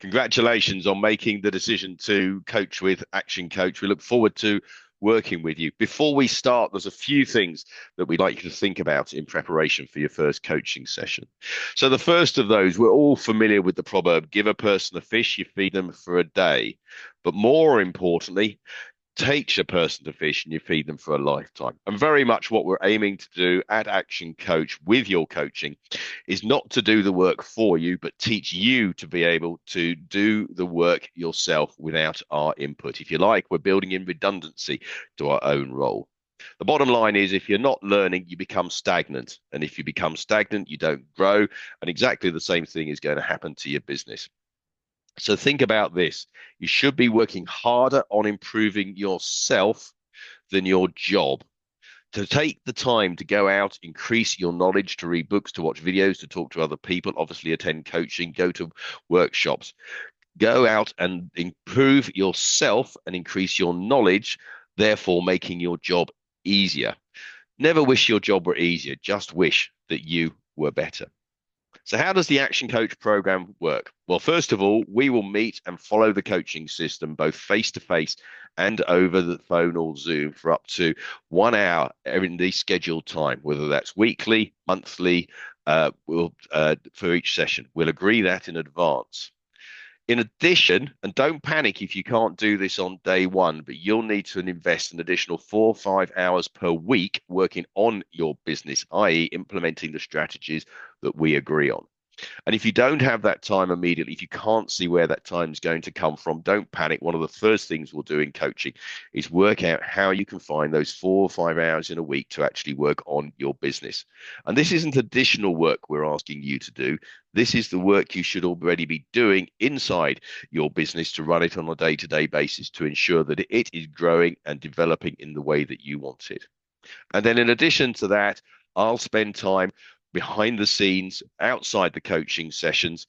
Congratulations on making the decision to coach with Action Coach. We look forward to working with you. Before we start, there's a few things that we'd like you to think about in preparation for your first coaching session. So the first of those, we're all familiar with the proverb, give a person a fish, you feed them for a day. But more importantly, takes a person to fish and you feed them for a lifetime. And very much what we're aiming to do at Action Coach with your coaching is not to do the work for you, but teach you to be able to do the work yourself without our input. If you like, we're building in redundancy to our own role. The bottom line is if you're not learning, you become stagnant. And if you become stagnant, you don't grow. And exactly the same thing is going to happen to your business. So think about this. You should be working harder on improving yourself than your job. To take the time to go out, increase your knowledge, to read books, to watch videos, to talk to other people, obviously attend coaching, go to workshops, go out and improve yourself and increase your knowledge, therefore making your job easier. Never wish your job were easier, just wish that you were better. So how does the Action Coach program work? Well, first of all, we will meet and follow the coaching system, both face to face and over the phone or Zoom for up to 1 hour in the scheduled time, whether that's weekly, monthly, for each session. We'll agree that in advance. In addition, and don't panic if you can't do this on day one, but you'll need to invest an additional 4 or 5 hours per week working on your business, i.e., implementing the strategies that we agree on. And if you don't have that time immediately, if you can't see where that time is going to come from, don't panic. One of the first things we'll do in coaching is work out how you can find those 4 or 5 hours in a week to actually work on your business. And this isn't additional work we're asking you to do. This is the work you should already be doing inside your business to run it on a day-to-day basis to ensure that it is growing and developing in the way that you want it. And then in addition to that, I'll spend time behind the scenes, outside the coaching sessions,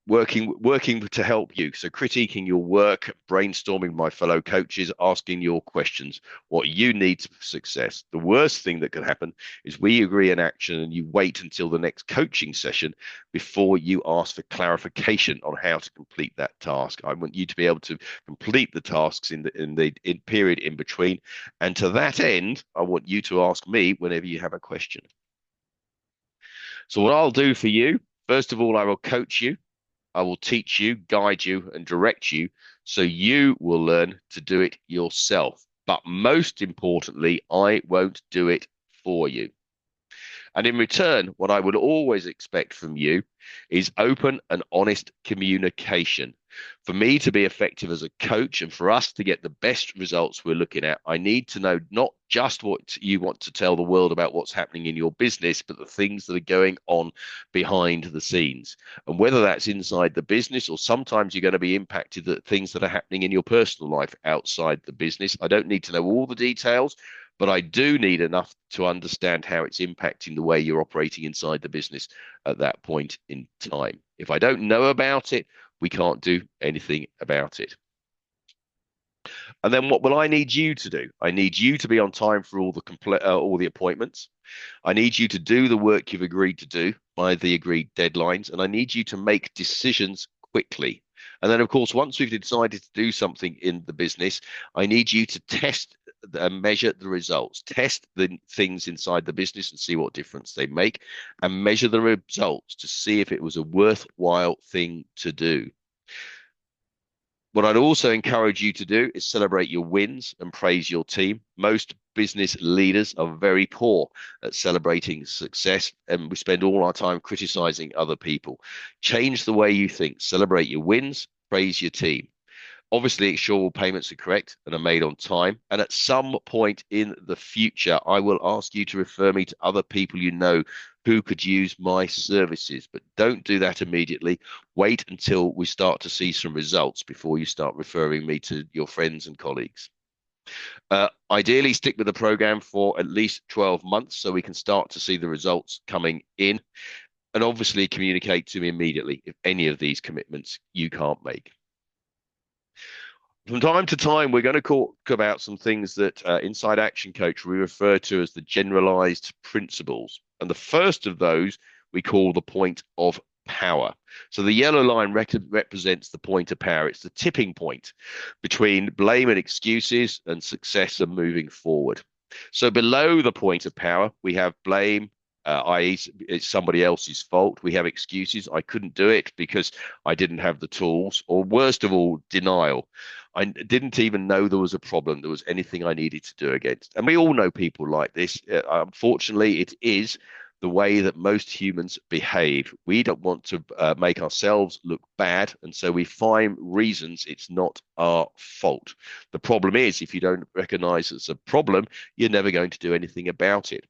working to help you. So critiquing your work, brainstorming my fellow coaches, asking your questions, what you need for success. The worst thing that can happen is we agree an action and you wait until the next coaching session before you ask for clarification on how to complete that task. I want you to be able to complete the tasks in the period in between. And to that end, I want you to ask me whenever you have a question. So what I'll do for you, first of all, I will coach you. I will teach you, guide you, and direct you so you will learn to do it yourself. But most importantly, I won't do it for you. And in return, what I would always expect from you is open and honest communication. For me to be effective as a coach and for us to get the best results we're looking at, I need to know not just what you want to tell the world about what's happening in your business, but the things that are going on behind the scenes. And whether that's inside the business or sometimes you're going to be impacted at things that are happening in your personal life outside the business. I don't need to know all the details, but I do need enough to understand how it's impacting the way you're operating inside the business at that point in time. If I don't know about it, we can't do anything about it. And then what will I need you to do? I need you to be on time for all the appointments. I need you to do the work you've agreed to do by the agreed deadlines, and I need you to make decisions quickly. And then, of course, once we've decided to do something in the business, I need you to test and measure the results, test the things inside the business and see what difference they make, and measure the results to see if it was a worthwhile thing to do. What I'd also encourage you to do is celebrate your wins and praise your team. Most business leaders are very poor at celebrating success, and we spend all our time criticizing other people. Change the way you think. Celebrate your wins, praise your team. Obviously, ensure all payments are correct and are made on time. And at some point in the future, I will ask you to refer me to other people you know who could use my services. But don't do that immediately. Wait until we start to see some results before you start referring me to your friends and colleagues. Ideally, stick with the program for at least 12 months so we can start to see the results coming in. And obviously, communicate to me immediately if any of these commitments you can't make. From time to time, we're going to talk about some things that inside Action Coach we refer to as the generalized principles. And the first of those we call the point of power. So the yellow line represents the point of power. It's the tipping point between blame and excuses and success and moving forward. So below the point of power, we have blame, i.e., it's somebody else's fault. We have excuses. I couldn't do it because I didn't have the tools. Or worst of all, denial. I didn't even know there was a problem. There was anything I needed to do against. And we all know people like this. Unfortunately, it is the way that most humans behave. We don't want to make ourselves look bad, and so we find reasons it's not our fault. The problem is, if you don't recognize it's a problem, you're never going to do anything about it.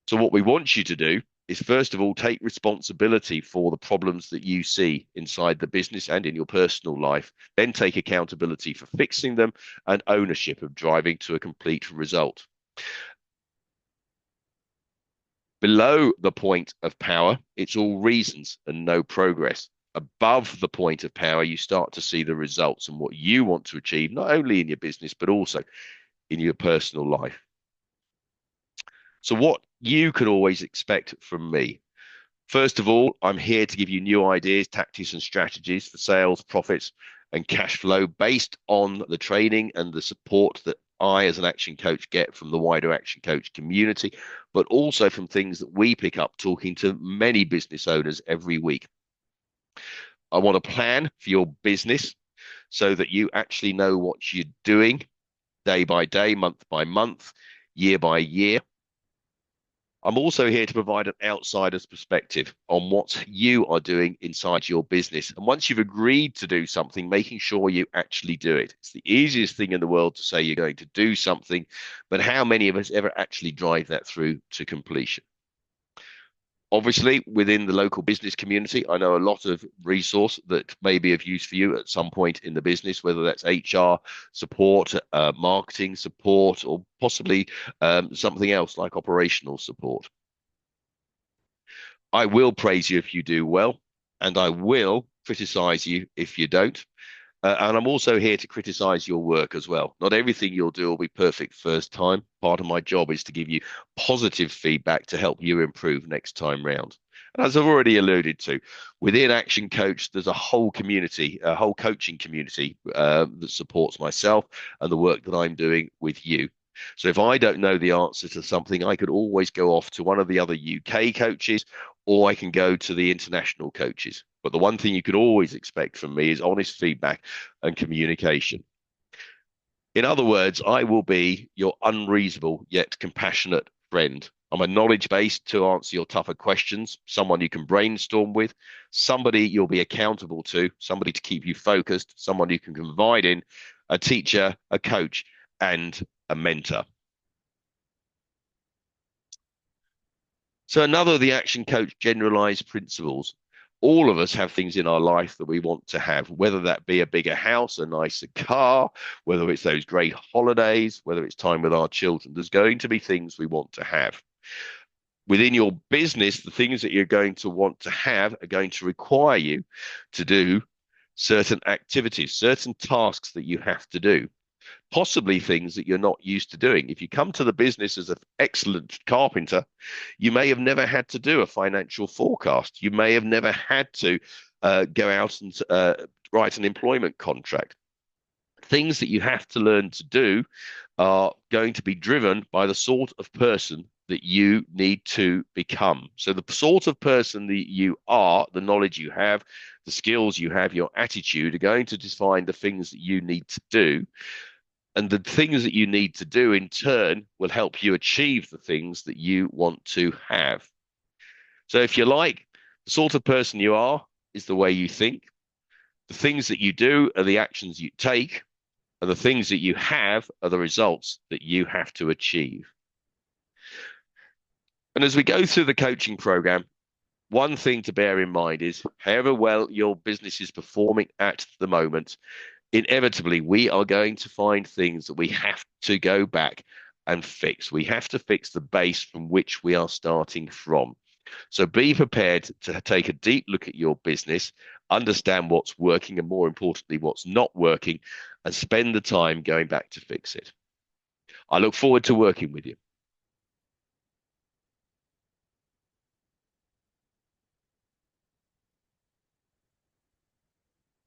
So what we want you to do is, first of all, take responsibility for the problems that you see inside the business and in your personal life. Then take accountability for fixing them and ownership of driving to a complete result. Below the point of power, it's all reasons and no progress. Above the point of power, you start to see the results and what you want to achieve, not only in your business, but also in your personal life. So what you can always expect from me. First of all, I'm here to give you new ideas, tactics, and strategies for sales, profits, and cash flow based on the training and the support that I, as an action coach, get from the wider action coach community, but also from things that we pick up talking to many business owners every week. I want a plan for your business so that you actually know what you're doing day by day, month by month, year by year. I'm also here to provide an outsider's perspective on what you are doing inside your business. And once you've agreed to do something, making sure you actually do it. It's the easiest thing in the world to say you're going to do something, but how many of us ever actually drive that through to completion? Obviously, within the local business community, I know a lot of resource that may be of use for you at some point in the business, whether that's HR support, marketing support, or possibly something else like operational support. I will praise you if you do well, and I will criticize you if you don't. And I'm also here to criticize your work as well. Not everything you'll do will be perfect first time. Part of my job is to give you positive feedback to help you improve next time round. And as I've already alluded to, within Action Coach, there's a whole community, a whole coaching community that supports myself and the work that I'm doing with you. So if I don't know the answer to something, I could always go off to one of the other UK coaches, or I can go to the international coaches. But the one thing you can always expect from me is honest feedback and communication. In other words, I will be your unreasonable yet compassionate friend. I'm a knowledge base to answer your tougher questions, someone you can brainstorm with, somebody you'll be accountable to, somebody to keep you focused, someone you can confide in, a teacher, a coach, and a mentor. So another of the Action Coach generalized principles. All of us have things in our life that we want to have, whether that be a bigger house, a nicer car, whether it's those great holidays, whether it's time with our children. There's going to be things we want to have. Within your business, the things that you're going to want to have are going to require you to do certain activities, certain tasks that you have to do. Possibly things that you're not used to doing. If you come to the business as an excellent carpenter, you may have never had to do a financial forecast. You may have never had to go out and write an employment contract. Things that you have to learn to do are going to be driven by the sort of person that you need to become. So the sort of person that you are, the knowledge you have, the skills you have, your attitude are going to define the things that you need to do. And the things that you need to do in turn will help you achieve the things that you want to have. So if you like, the sort of person you are is the way you think. The things that you do are the actions you take. And the things that you have are the results that you have to achieve. And as we go through the coaching program, one thing to bear in mind is however well your business is performing at the moment, inevitably, we are going to find things that we have to go back and fix. We have to fix the base from which we are starting from. So be prepared to take a deep look at your business, understand what's working, and more importantly, what's not working, and spend the time going back to fix it. I look forward to working with you.